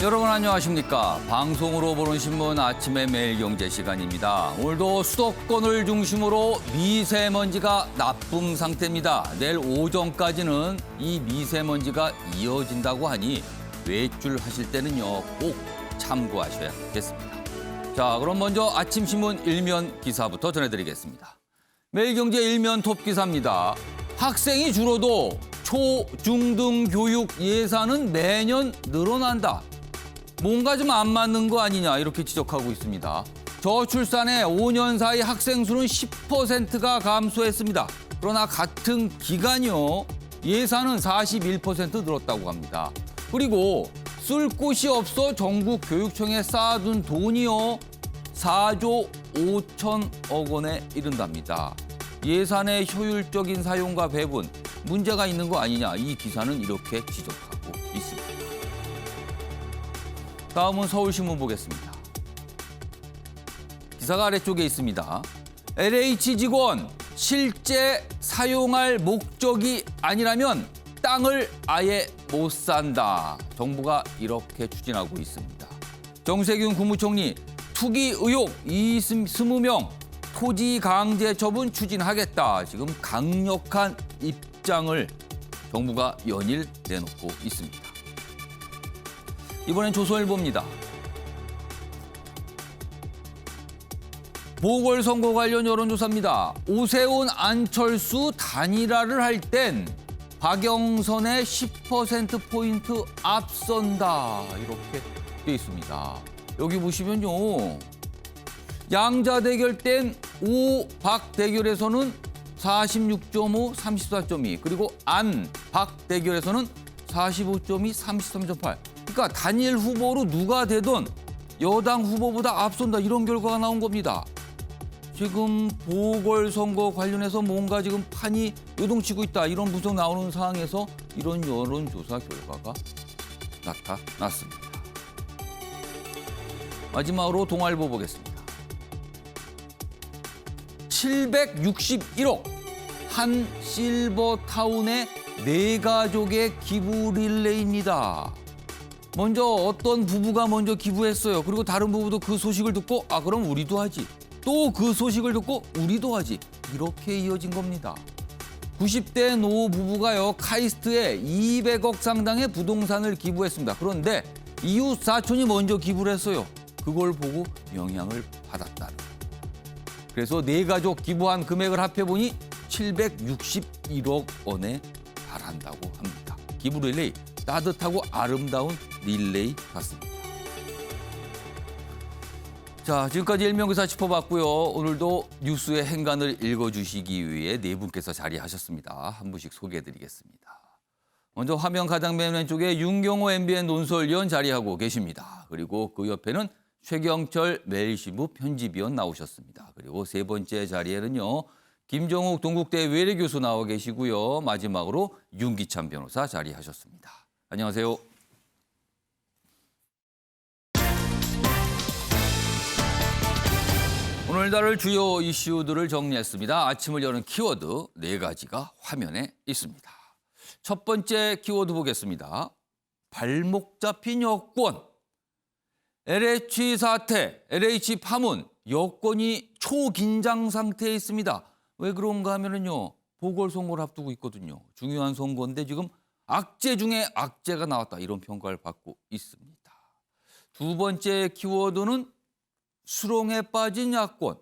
여러분 안녕하십니까. 방송으로 보는 신문 아침의 매일경제 시간입니다. 오늘도 수도권을 중심으로 미세먼지가 나쁨 상태입니다. 내일 오전까지는 이 미세먼지가 이어진다고 하니 외출하실 때는요 꼭 참고하셔야겠습니다. 자, 그럼 먼저 아침 신문 일면 기사부터 전해드리겠습니다. 매일경제 일면 톱 기사입니다. 학생이 줄어도 초, 중 등 교육 예산은 매년 늘어난다. 뭔가 좀 안 맞는 거 아니냐 이렇게 지적하고 있습니다. 저출산에 5년 사이 학생 수는 10%가 감소했습니다. 그러나 같은 기간이요 예산은 41% 늘었다고 합니다. 그리고 쓸 곳이 없어 전국 교육청에 쌓아둔 돈이요 4조 5천억 원에 이른답니다. 예산의 효율적인 사용과 배분 문제가 있는 거 아니냐 이 기사는 이렇게 지적하고 있습니다. 다음은 서울신문 보겠습니다. 기사가 아래쪽에 있습니다. LH 직원 실제 사용할 목적이 아니라면 땅을 아예 못 산다. 정부가 이렇게 추진하고 있습니다. 정세균 국무총리 투기 의혹 20명 토지 강제 처분 추진하겠다. 지금 강력한 입장을 정부가 연일 내놓고 있습니다. 이번엔 조선일보입니다. 보궐선거 관련 여론조사입니다. 오세훈, 안철수 단일화를 할 땐 박영선의 10%포인트 앞선다. 이렇게 돼 있습니다. 여기 보시면요. 양자 대결 땐 오, 박 대결에서는 46.5, 34.2. 그리고 안, 박 대결에서는 45.2, 33.8. 그러니까 단일 후보로 누가 되든 여당 후보보다 앞선다 이런 결과가 나온 겁니다. 지금 보궐선거 관련해서 뭔가 지금 판이 요동치고 있다 이런 분석 나오는 상황에서 이런 여론조사 결과가 나타났습니다. 마지막으로 동아일보 보겠습니다. 761억 한 실버타운의 4가족의 기부 릴레이입니다. 먼저 어떤 부부가 먼저 기부했어요. 그리고 다른 부부도 그 소식을 듣고 그럼 우리도 하지. 또 그 소식을 듣고 우리도 하지. 이렇게 이어진 겁니다. 90대 노 부부가요. 카이스트에 200억 상당의 부동산을 기부했습니다. 그런데 이웃 사촌이 먼저 기부를 했어요. 그걸 보고 영향을 받았다는. 그래서 4가족 기부한 금액을 합해보니 761억 원에 달한다고 합니다. 기부 릴레이 따뜻하고 아름다운 릴레이 같습니다. 자, 지금까지 일명기사 짚어봤고요. 오늘도 뉴스의 행간을 읽어주시기 위해 4분께서 자리하셨습니다. 한 분씩 소개해드리겠습니다. 먼저 화면 가장 맨 왼쪽에 윤경호 MBN 논설위원 자리하고 계십니다. 그리고 그 옆에는 최경철 매일신부 편집위원 나오셨습니다. 그리고 3번째 자리에는요. 김정욱 동국대 외래교수 나와 계시고요. 마지막으로 윤기찬 변호사 자리하셨습니다. 안녕하세요. 오늘 다룰 주요 이슈들을 정리했습니다. 아침을 여는 키워드 4가지가 화면에 있습니다. 첫 번째 키워드 보겠습니다. 발목 잡힌 여권. LH 사태, LH 파문, 여권이 초긴장 상태에 있습니다. 왜 그런가 하면요. 보궐선거를 앞두고 있거든요. 중요한 선거인데 지금 악재 중에 악재가 나왔다. 이런 평가를 받고 있습니다. 두 번째 키워드는 수렁에 빠진 야권.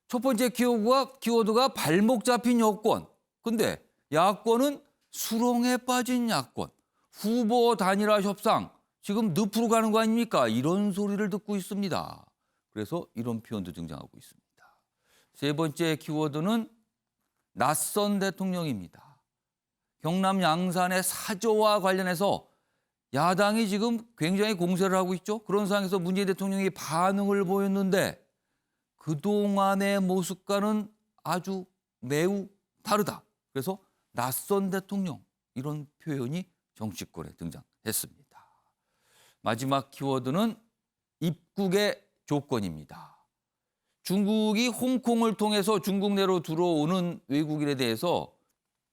첫 번째 키워드가 발목 잡힌 여권. 근데 야권은 수렁에 빠진 야권. 후보 단일화 협상. 지금 늪으로 가는 거 아닙니까? 이런 소리를 듣고 있습니다. 그래서 이런 표현도 등장하고 있습니다. 세 번째 키워드는 낯선 대통령입니다. 경남 양산의 사저와 관련해서 야당이 지금 굉장히 공세를 하고 있죠. 그런 상황에서 문재인 대통령이 반응을 보였는데 그동안의 모습과는 아주 매우 다르다. 그래서 낯선 대통령 이런 표현이 정치권에 등장했습니다. 마지막 키워드는 입국의 조건입니다. 중국이 홍콩을 통해서 중국 내로 들어오는 외국인에 대해서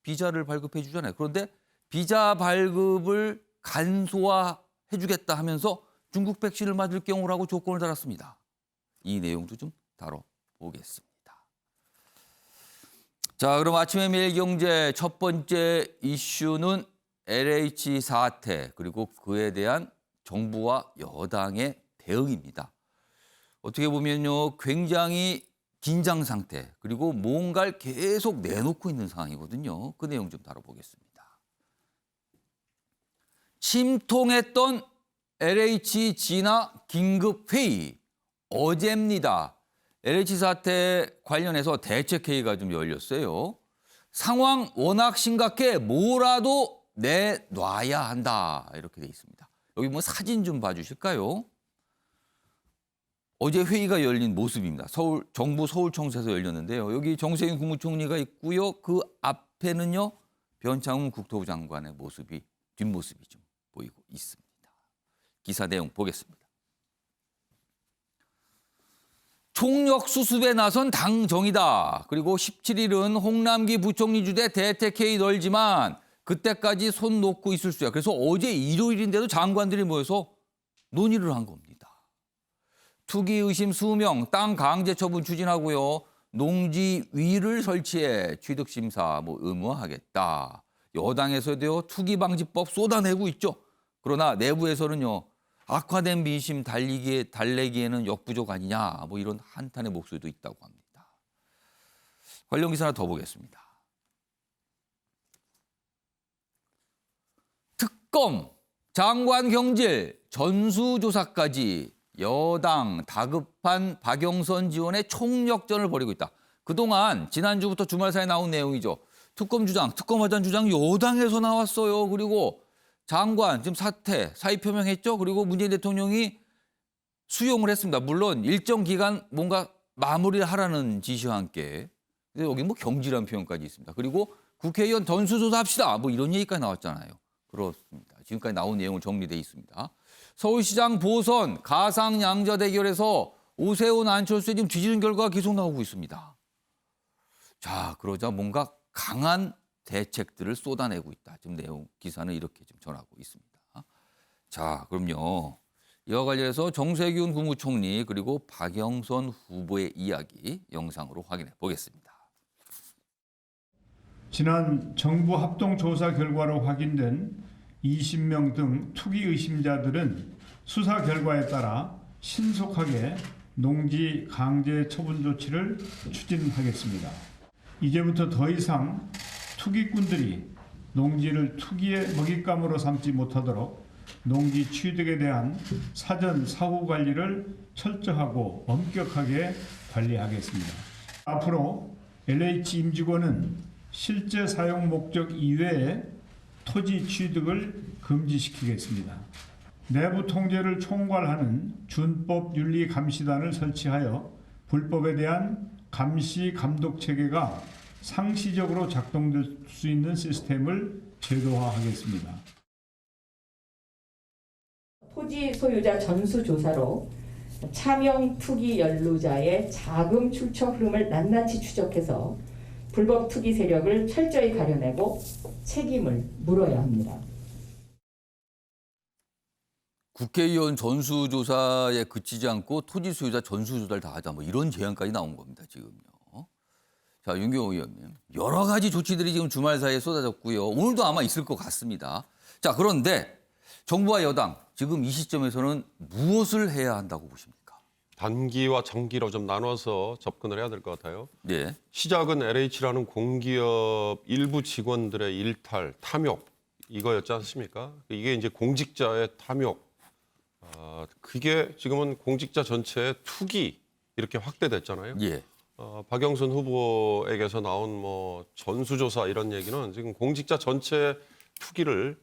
비자를 발급해 주잖아요. 그런데 비자 발급을 간소화 해주겠다 하면서 중국 백신을 맞을 경우라고 조건을 달았습니다. 이 내용도 좀 다뤄보겠습니다. 자, 그럼 아침의 매일경제 첫 번째 이슈는 LH 사태 그리고 그에 대한 정부와 여당의 대응입니다. 어떻게 보면요, 굉장히 긴장 상태 그리고 뭔가를 계속 내놓고 있는 상황이거든요. 그 내용 좀 다뤄보겠습니다. 침통했던 LH 진화 긴급 회의 어제입니다. LH 사태 관련해서 대책회의가 좀 열렸어요. 상황 워낙 심각해 뭐라도 내놔야 한다 이렇게 돼 있습니다. 여기 뭐 사진 좀 봐주실까요? 어제 회의가 열린 모습입니다. 정부 서울청사에서 열렸는데요. 여기 정세균 국무총리가 있고요. 그 앞에는요 변창훈 국토부 장관의 뒷모습이 좀 보이고 있습니다. 기사 내용 보겠습니다. 총력 수습에 나선 당정이다. 그리고 17일은 홍남기 부총리 주재 대책회의 열지만 그때까지 손 놓고 있을 수야. 그래서 어제 일요일인데도 장관들이 모여서 논의를 한 겁니다. 투기 의심 수명, 땅 강제 처분 추진하고요. 농지위를 설치해 취득심사 의무화하겠다. 여당에서도요 투기방지법 쏟아내고 있죠. 그러나 내부에서는요. 악화된 민심 달래기에는 역부족 아니냐 이런 한탄의 목소리도 있다고 합니다. 관련 기사 하나 더 보겠습니다. 특검, 장관 경질, 전수조사까지 여당 다급한 박영선 지원에 총력전을 벌이고 있다. 그동안 지난주부터 주말 사이에 나온 내용이죠. 특검하자는 주장 여당에서 나왔어요. 그리고 장관 지금 사의 표명했죠. 그리고 문재인 대통령이 수용을 했습니다. 물론 일정 기간 뭔가 마무리를 하라는 지시와 함께. 근데 여기 경질한 표현까지 있습니다. 그리고 국회의원 전수조사합시다. 이런 얘기까지 나왔잖아요. 그렇습니다. 지금까지 나온 내용을 정리돼 있습니다. 서울시장 보선 가상양자 대결에서 오세훈 안철수에 지금 뒤지는 결과가 계속 나오고 있습니다. 자, 그러자 뭔가 강한 대책들을 쏟아내고 있다. 지금 내용 기사는 이렇게 좀 전하고 있습니다. 자, 그럼요. 이와 관련해서 정세균 국무총리 그리고 박영선 후보의 이야기 영상으로 확인해 보겠습니다. 지난 정부 합동조사 결과로 확인된 20명 등 투기 의심자들은 수사 결과에 따라 신속하게 농지 강제 처분 조치를 추진하겠습니다. 이제부터 더 이상 투기꾼들이 농지를 투기의 먹잇감으로 삼지 못하도록 농지 취득에 대한 사전 사후 관리를 철저하고 엄격하게 관리하겠습니다. 앞으로 LH 임직원은 실제 사용 목적 이외에 토지 취득을 금지시키겠습니다. 내부 통제를 총괄하는 준법 윤리 감시단을 설치하여 불법에 대한 감시 감독 체계가 상시적으로 작동될 수 있는 시스템을 제도화하겠습니다. 토지 소유자 전수조사로 차명 투기 연루자의 자금 출처 흐름을 낱낱이 추적해서 불법 투기 세력을 철저히 가려내고 책임을 물어야 합니다. 국회의원 전수조사에 그치지 않고 토지 소유자 전수조사를 다 하자 이런 제안까지 나온 겁니다. 지금요. 자, 윤경호 의원님. 여러 가지 조치들이 지금 주말 사이에 쏟아졌고요. 오늘도 아마 있을 것 같습니다. 자, 그런데 정부와 여당 지금 이 시점에서는 무엇을 해야 한다고 보십니까? 단기와 장기로 좀 나눠서 접근을 해야 될 것 같아요. 네. 시작은 LH라는 공기업 일부 직원들의 일탈, 탐욕 이거였지 않습니까? 이게 이제 공직자의 탐욕. 그게 지금은 공직자 전체의 투기 이렇게 확대됐잖아요. 예. 박영선 후보에게서 나온 전수조사 이런 얘기는 지금 공직자 전체 투기를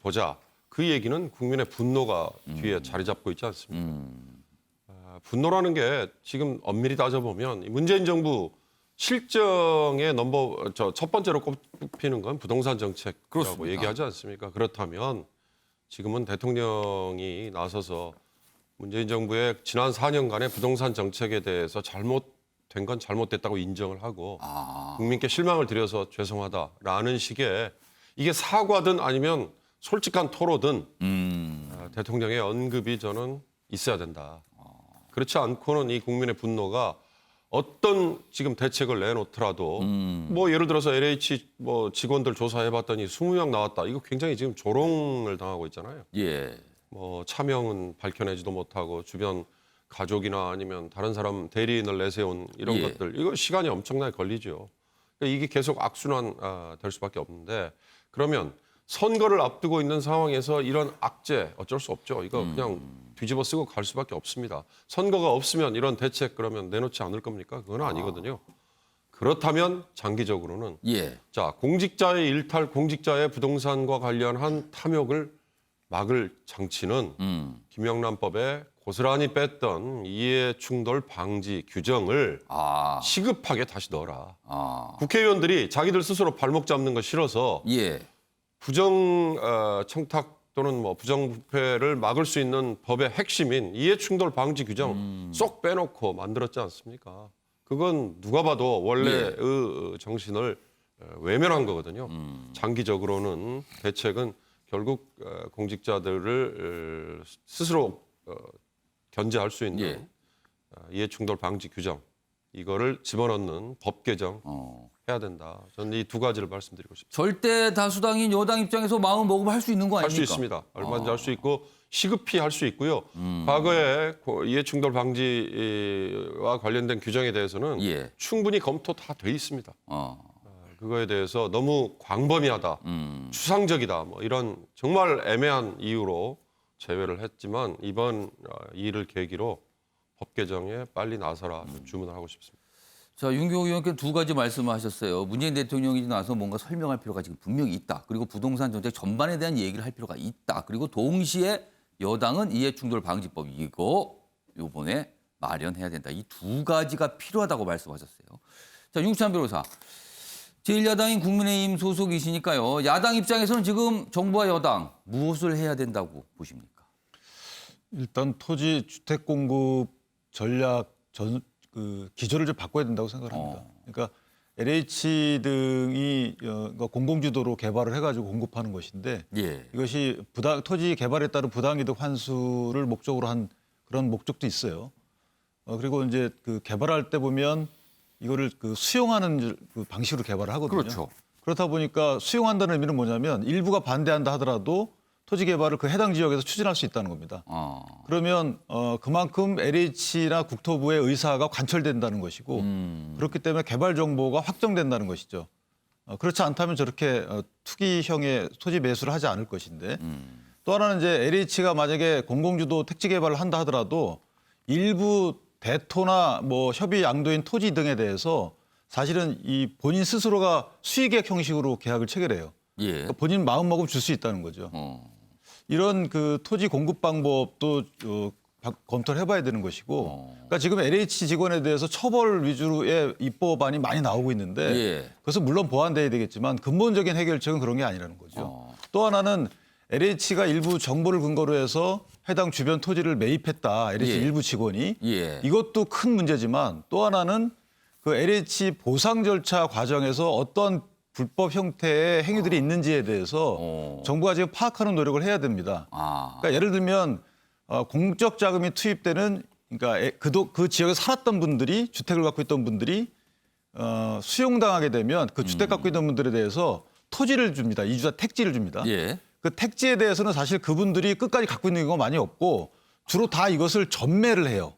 보자. 그 얘기는 국민의 분노가 뒤에 자리 잡고 있지 않습니까? 분노라는 게 지금 엄밀히 따져보면 문재인 정부 실정의 첫 번째로 꼽히는 건 부동산 정책이라고 그렇습니다. 얘기하지 않습니까? 그렇다면 지금은 대통령이 나서서 문재인 정부의 지난 4년간의 부동산 정책에 대해서 잘못된 건 잘못됐다고 인정을 하고 국민께 실망을 드려서 죄송하다라는 식의 이게 사과든 아니면 솔직한 토로든 대통령의 언급이 저는 있어야 된다. 그렇지 않고는 이 국민의 분노가 어떤 지금 대책을 내놓더라도 뭐 예를 들어서 LH 뭐 직원들 조사해봤더니 20명 나왔다. 이거 굉장히 지금 조롱을 당하고 있잖아요. 예. 뭐 차명은 밝혀내지도 못하고 주변 가족이나 아니면 다른 사람 대리인을 내세운 이런 예. 것들 이거 시간이 엄청나게 걸리죠. 그러니까 이게 계속 악순환 될 수밖에 없는데 그러면 선거를 앞두고 있는 상황에서 이런 악재 어쩔 수 없죠. 이거 그냥 뒤집어 쓰고 갈 수밖에 없습니다. 선거가 없으면 이런 대책 그러면 내놓지 않을 겁니까? 그건 아니거든요. 그렇다면 장기적으로는 예. 자 공직자의 일탈, 공직자의 부동산과 관련한 탐욕을 막을 장치는 김영란법에 고스란히 뺐던 이해충돌 방지 규정을 아. 시급하게 다시 넣어라. 아. 국회의원들이 자기들 스스로 발목 잡는 거 싫어서 예. 부정 청탁 또는 뭐 부정부패를 막을 수 있는 법의 핵심인 이해충돌 방지 규정 쏙 빼놓고 만들었지 않습니까? 그건 누가 봐도 원래의 정신을 외면한 거거든요. 장기적으로는 대책은 결국 공직자들을 스스로 견제할 수 있는 예. 이해충돌 방지 규정 이거를 집어넣는 법 개정 해야 된다. 저는 이 두 가지를 말씀드리고 싶습니다. 절대 다수당인 여당 입장에서 마음 먹으면 할 수 있는 거 할 아닙니까? 수 있습니다. 얼마든지 할 수 있고 시급히 할 수 있고요. 과거에 이해충돌 방지와 관련된 규정에 대해서는 예. 충분히 검토 다 돼 있습니다. 그거에 대해서 너무 광범위하다, 추상적이다, 뭐 이런 정말 애매한 이유로 제외를 했지만 이번 이 일을 계기로 법 개정에 빨리 나서라 주문을 하고 싶습니다. 자, 윤경호 의원께 두 가지 말씀하셨어요. 문재인 대통령이 나서 뭔가 설명할 필요가 지금 분명히 있다. 그리고 부동산 정책 전반에 대한 얘기를 할 필요가 있다. 그리고 동시에 여당은 이해충돌 방지법 이거 이번에 마련해야 된다. 이 두 가지가 필요하다고 말씀하셨어요. 자, 윤찬 변호사. 제1야당인 국민의힘 소속이시니까요. 야당 입장에서는 지금 정부와 여당 무엇을 해야 된다고 보십니까? 일단 토지 주택 공급 전략 기조를 좀 바꿔야 된다고 생각을 합니다. 그러니까 LH 등이 공공주도로 개발을 해가지고 공급하는 것인데 예. 이것이 토지 개발에 따른 부당이득 환수를 목적으로 한 그런 목적도 있어요. 그리고 이제 그 개발할 때 보면 이거를 수용하는 그 방식으로 개발을 하거든요. 그렇죠. 그렇다 보니까 수용한다는 의미는 뭐냐면 일부가 반대한다 하더라도 토지 개발을 그 해당 지역에서 추진할 수 있다는 겁니다. 그러면 그만큼 LH나 국토부의 의사가 관철된다는 것이고 그렇기 때문에 개발 정보가 확정된다는 것이죠. 그렇지 않다면 저렇게 투기형의 토지 매수를 하지 않을 것인데 또 하나는 이제 LH가 만약에 공공주도 택지 개발을 한다 하더라도 일부 대토나 뭐 협의 양도인 토지 등에 대해서 사실은 이 본인 스스로가 수의계약 형식으로 계약을 체결해요. 예. 그러니까 본인 마음 먹으면 줄 수 있다는 거죠. 이런 그 토지 공급 방법도 검토를 해봐야 되는 것이고, 그러니까 지금 LH 직원에 대해서 처벌 위주의 입법안이 많이 나오고 있는데, 예. 그것은 물론 보완돼야 되겠지만 근본적인 해결책은 그런 게 아니라는 거죠. 또 하나는 LH가 일부 정보를 근거로 해서 해당 주변 토지를 매입했다, LH 예. 일부 직원이 예. 이것도 큰 문제지만 또 하나는 그 LH 보상 절차 과정에서 어떤 불법 형태의 행위들이 있는지에 대해서 정부가 지금 파악하는 노력을 해야 됩니다. 그러니까 예를 들면 공적 자금이 투입되는 그러니까 그 지역에 살았던 분들이 주택을 갖고 있던 분들이 수용당하게 되면 그 주택 갖고 있는 분들에 대해서 토지를 줍니다. 이주자 택지를 줍니다. 예. 그 택지에 대해서는 사실 그분들이 끝까지 갖고 있는 경우가 많이 없고 주로 다 이것을 전매를 해요.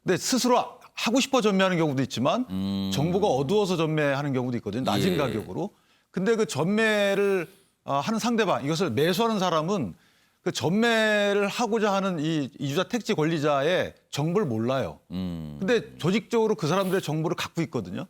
근데 스스로 하고 싶어 전매하는 경우도 있지만 정부가 어두워서 전매하는 경우도 있거든요. 낮은 예. 가격으로. 근데 그 전매를 하는 상대방, 이것을 매수하는 사람은 그 전매를 하고자 하는 이 이주자 택지 권리자의 정보를 몰라요. 근데 조직적으로 그 사람들의 정보를 갖고 있거든요.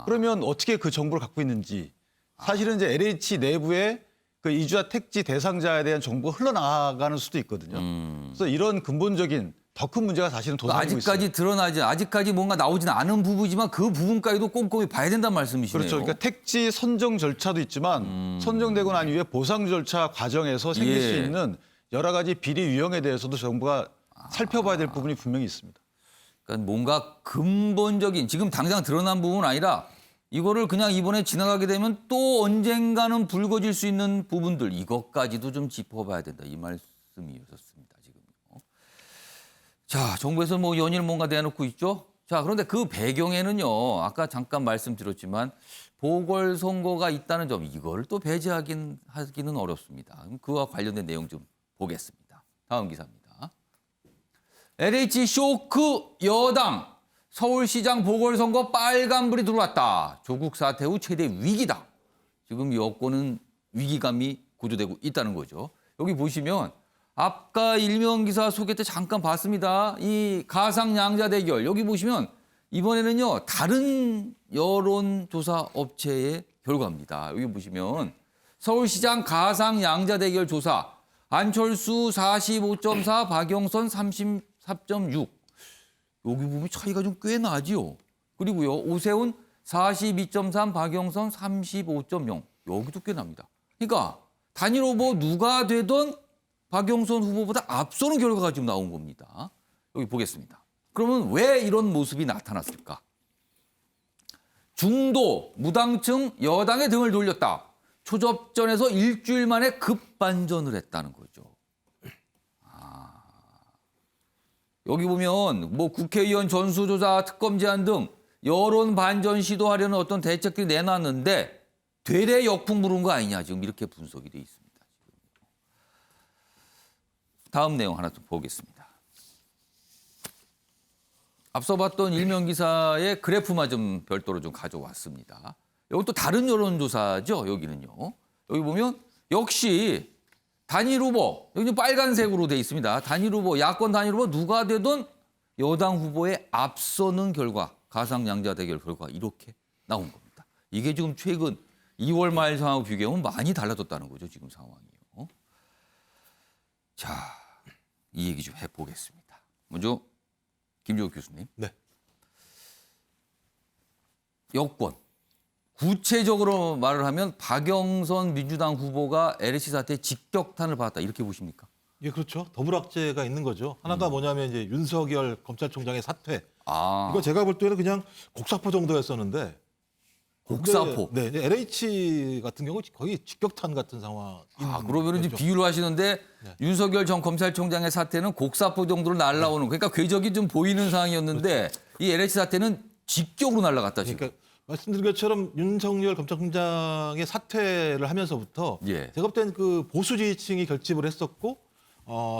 그러면 어떻게 그 정보를 갖고 있는지 사실은 이제 LH 내부에 그 이주자 택지 대상자에 대한 정보가 흘러나가는 수도 있거든요. 그래서 이런 근본적인 더 큰 문제가 사실은 도사리고 있어요. 아직까지 뭔가 나오지는 않은 부분이지만 그 부분까지도 꼼꼼히 봐야 된다는 말씀이시네요. 그렇죠. 그러니까 택지 선정 절차도 있지만 선정되고 난 이후에 보상 절차 과정에서 생길 예. 수 있는 여러 가지 비리 유형에 대해서도 정부가 살펴봐야 될 부분이 분명히 있습니다. 그러니까 뭔가 근본적인 지금 당장 드러난 부분은 아니라 이거를 그냥 이번에 지나가게 되면 또 언젠가는 불거질 수 있는 부분들 이것까지도 좀 짚어봐야 된다 이 말씀이었습니다. 자, 정부에서 뭐 연일 뭔가 내놓고 있죠. 자, 그런데 그 배경에는요. 아까 잠깐 말씀드렸지만 보궐선거가 있다는 점 이걸 또 배제하기는 어렵습니다. 그럼 그와 관련된 내용 좀 보겠습니다. 다음 기사입니다. LH 쇼크 여당 서울시장 보궐선거 빨간불이 들어왔다. 조국 사태 후 최대 위기다. 지금 여권은 위기감이 고조되고 있다는 거죠. 여기 보시면 아까 일면 기사 소개 때 잠깐 봤습니다. 이 가상 양자 대결 여기 보시면 이번에는요 다른 여론조사 업체의 결과입니다. 여기 보시면 서울시장 가상 양자 대결 조사 안철수 45.4, 박영선 34.6. 여기 보면 차이가 좀 꽤 나지요. 그리고요 오세훈 42.3, 박영선 35.0. 여기도 꽤 납니다. 그러니까 단일 후보 누가 되던 박영선 후보보다 앞서는 결과가 지금 나온 겁니다. 여기 보겠습니다. 그러면 왜 이런 모습이 나타났을까? 중도, 무당층, 여당의 등을 돌렸다. 초접전에서 일주일 만에 급반전을 했다는 거죠. 여기 보면 뭐 국회의원 전수조사, 특검 제안 등 여론 반전 시도하려는 어떤 대책들이 내놨는데 되레 역풍 부른 거 아니냐 지금 이렇게 분석이 돼 있습니다. 다음 내용 하나 좀 보겠습니다. 앞서 봤던 일면 기사의 그래프만 좀 별도로 좀 가져왔습니다. 여기 또 다른 여론조사죠. 여기는요. 여기 보면 역시 단일 후보, 여기 빨간색으로 돼 있습니다. 단일 후보, 야권 단일 후보 누가 되든 여당 후보에 앞서는 결과, 가상 양자 대결 결과 이렇게 나온 겁니다. 이게 지금 최근 2월 말 상황하고 비교하면 많이 달라졌다는 거죠. 지금 상황이요. 자, 이 얘기 좀 해보겠습니다. 먼저 김종욱 교수님. 네. 여권. 구체적으로 말을 하면 박영선 민주당 후보가 LH 사태에 직격탄을 받았다. 이렇게 보십니까? 예, 그렇죠. 더블 악재가 있는 거죠. 하나가 뭐냐면 이제 윤석열 검찰총장의 사퇴. 아, 이거 제가 볼 때는 그냥 곡사포 정도였었는데. 곡사포. 근데, 네, LH 같은 경우 거의 직격탄 같은 상황. 그러면 이제 비유를 하시는데 네. 윤석열 전 검찰총장의 사태는 곡사포 정도로 날아오는 그러니까 궤적이 좀 보이는 상황이었는데 그렇죠. 이 LH 사태는 직격으로 날아갔다 지금. 그러니까 말씀드린 것처럼 윤석열 검찰총장의 사퇴를 하면서부터 예. 제가 볼 때는 그 보수 지지층이 결집을 했었고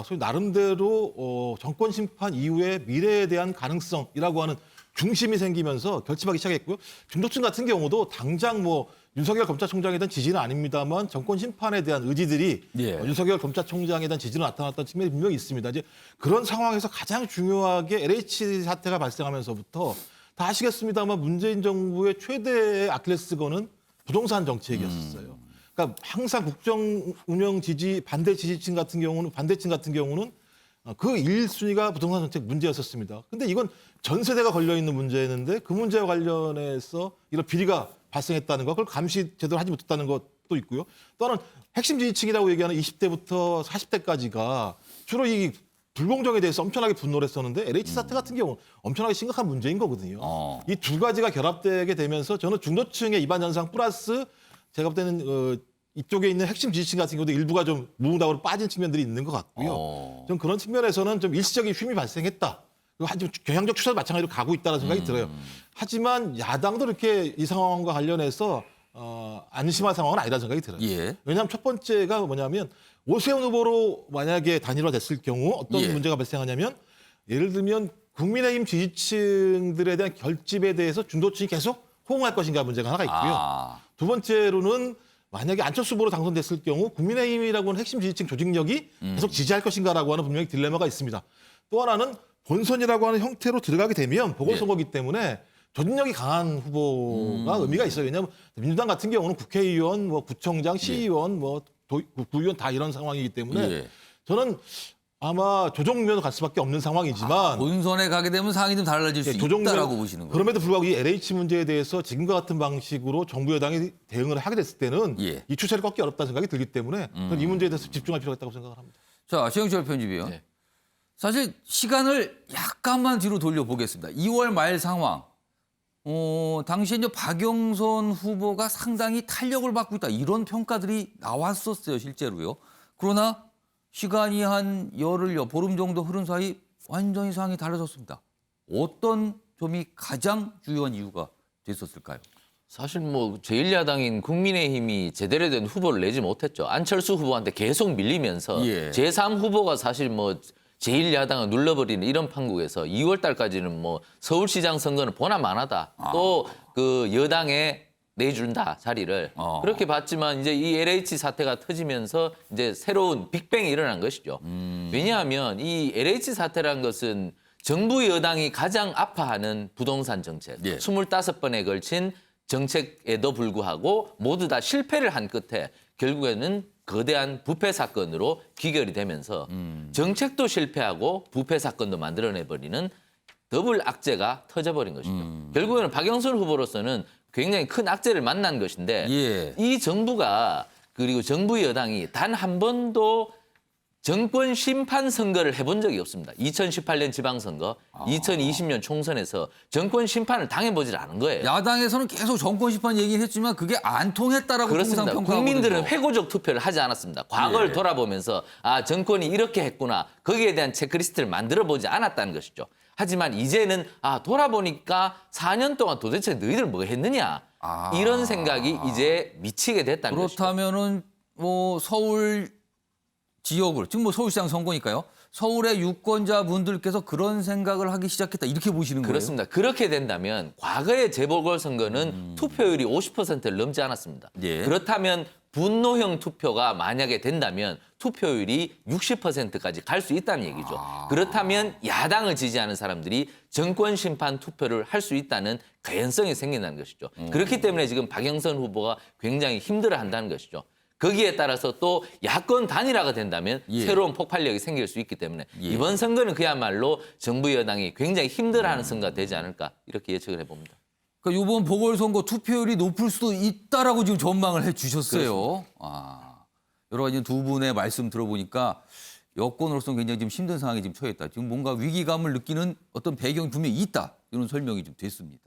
소위 나름대로 정권 심판 이후의 미래에 대한 가능성이라고 하는 중심이 생기면서 결집하기 시작했고요. 중도층 같은 경우도 당장 뭐 윤석열 검찰총장에 대한 지지는 아닙니다만 정권 심판에 대한 의지들이 예. 윤석열 검찰총장에 대한 지지로 나타났다는 측면이 분명히 있습니다. 이제 그런 상황에서 가장 중요하게 LH 사태가 발생하면서부터 다 아시겠습니다만 문재인 정부의 최대의 아킬레스건은 부동산 정책이었어요. 그러니까 항상 국정 운영 지지 반대 지지층 같은 경우는 반대층 같은 경우는 그 1순위가 부동산 정책 문제였었습니다. 근데 이건 전 세대가 걸려 있는 문제였는데 그 문제와 관련해서 이런 비리가 발생했다는 것, 그걸 감시 제대로 하지 못했다는 것도 있고요. 또 하나는 핵심 지지층이라고 얘기하는 20대부터 40대까지가 주로 이 불공정에 대해서 엄청나게 분노를 했었는데 LH 사태 같은 경우는 엄청나게 심각한 문제인 거거든요. 이 두 가지가 결합되게 되면서 저는 중도층의 이반 현상 플러스 제가 볼 때는 이쪽에 있는 핵심 지지층 같은 경우도 일부가 좀 무응답으로 빠진 측면들이 있는 것 같고요. 좀 그런 측면에서는 좀 일시적인 흉이 발생했다. 그리고 경향적 추세도 마찬가지로 가고 있다는 생각이 들어요. 하지만 야당도 이렇게 이 상황과 관련해서 안심할 상황은 아니라는 생각이 들어요. 예. 왜냐하면 첫 번째가 뭐냐면 오세훈 후보로 만약에 단일화됐을 경우 어떤 예. 문제가 발생하냐면 예를 들면 국민의힘 지지층들에 대한 결집에 대해서 중도층이 계속 호응할 것인가 문제가 하나가 있고요. 두 번째로는 만약에 안철수 후보로 당선됐을 경우 국민의힘이라고 하는 핵심 지지층 조직력이 계속 지지할 것인가라고 하는 분명히 딜레마가 있습니다. 또 하나는 본선이라고 하는 형태로 들어가게 되면 보궐선거이기 때문에 조직력이 강한 후보가 의미가 있어요. 왜냐하면 민주당 같은 경우는 국회의원, 뭐 구청장, 시의원, 뭐 구의원 다 이런 상황이기 때문에 예. 저는 아마 조정면으로 갈 수밖에 없는 상황이지만 본선에 가게 되면 상황이 좀 달라질 수 있다라고 보시는 거예요. 그럼에도 불구하고 이 LH 문제에 대해서 지금과 같은 방식으로 정부 여당이 대응을 하게 됐을 때는 예. 이 추세를 꺾기 어렵다는 생각이 들기 때문에 저는 이 문제에 대해서 집중할 필요가 있다고 생각을 합니다. 자, 최영철 편집위원. 네. 사실 시간을 약간만 뒤로 돌려보겠습니다. 2월 말 상황. 당시에 이제 박영선 후보가 상당히 탄력을 받고 있다. 이런 평가들이 나왔었어요, 실제로요. 그러나 시간이 한 보름 정도 흐른 사이 완전히 상황이 달라졌습니다. 어떤 점이 가장 주요한 이유가 됐었을까요? 사실 뭐 제1야당인 국민의힘이 제대로 된 후보를 내지 못했죠. 안철수 후보한테 계속 밀리면서 예. 제3 후보가 사실 뭐 제1야당을 눌러버리는 이런 판국에서 2월 달까지는 뭐 서울시장 선거는 보나마나다. 또 그 여당에 내준다 자리를 그렇게 봤지만 이제 이 LH 사태가 터지면서 이제 새로운 빅뱅이 일어난 것이죠. 왜냐하면 이 LH 사태란 것은 정부 여당이 가장 아파하는 부동산 정책, 예. 25번에 걸친 정책에도 불구하고 모두 다 실패를 한 끝에 결국에는 거대한 부패 사건으로 귀결이 되면서 정책도 실패하고 부패 사건도 만들어내버리는 더블 악재가 터져버린 것이죠. 결국에는 박영선 후보로서는 굉장히 큰 악재를 만난 것인데 예. 이 정부가 그리고 정부 여당이 단 한 번도 정권 심판 선거를 해본 적이 없습니다. 2018년 지방선거, 2020년 총선에서 정권 심판을 당해보질 않은 거예요. 야당에서는 계속 정권 심판 얘기했지만 그게 안 통했다라고 그렇습니다. 통상 평가하거든요. 국민들은 회고적 투표를 하지 않았습니다. 과거를 예. 돌아보면서 아 정권이 이렇게 했구나. 거기에 대한 체크리스트를 만들어보지 않았다는 것이죠. 하지만 이제는 아 돌아보니까 4년 동안 도대체 너희들 뭐 했느냐. 이런 생각이 이제 미치게 됐다는 것이죠. 그렇다면은 뭐 서울 지역을 지금 뭐 서울시장 선거니까요. 서울의 유권자분들께서 그런 생각을 하기 시작했다 이렇게 보시는 거예요? 그렇습니다. 그렇게 된다면 과거의 재보궐선거는 투표율이 50%를 넘지 않았습니다. 예. 그렇다면 분노형 투표가 만약에 된다면 투표율이 60%까지 갈 수 있다는 얘기죠. 그렇다면 야당을 지지하는 사람들이 정권 심판 투표를 할 수 있다는 가연성이 생긴다는 것이죠. 그렇기 때문에 지금 박영선 후보가 굉장히 힘들어한다는 것이죠. 거기에 따라서 또 야권 단일화가 된다면 예. 새로운 폭발력이 생길 수 있기 때문에 예. 이번 선거는 그야말로 정부 여당이 굉장히 힘들어하는 선거가 되지 않을까 이렇게 예측을 해봅니다. 그러니까 이번 보궐선거 투표율이 높을 수도 있다라고 지금 전망을 해주셨어요. 여러 가지 두 분의 말씀 들어보니까 여권으로서는 굉장히 지금 힘든 상황에 지금 처했다. 지금 뭔가 위기감을 느끼는 어떤 배경이 분명히 있다. 이런 설명이 좀 됐습니다.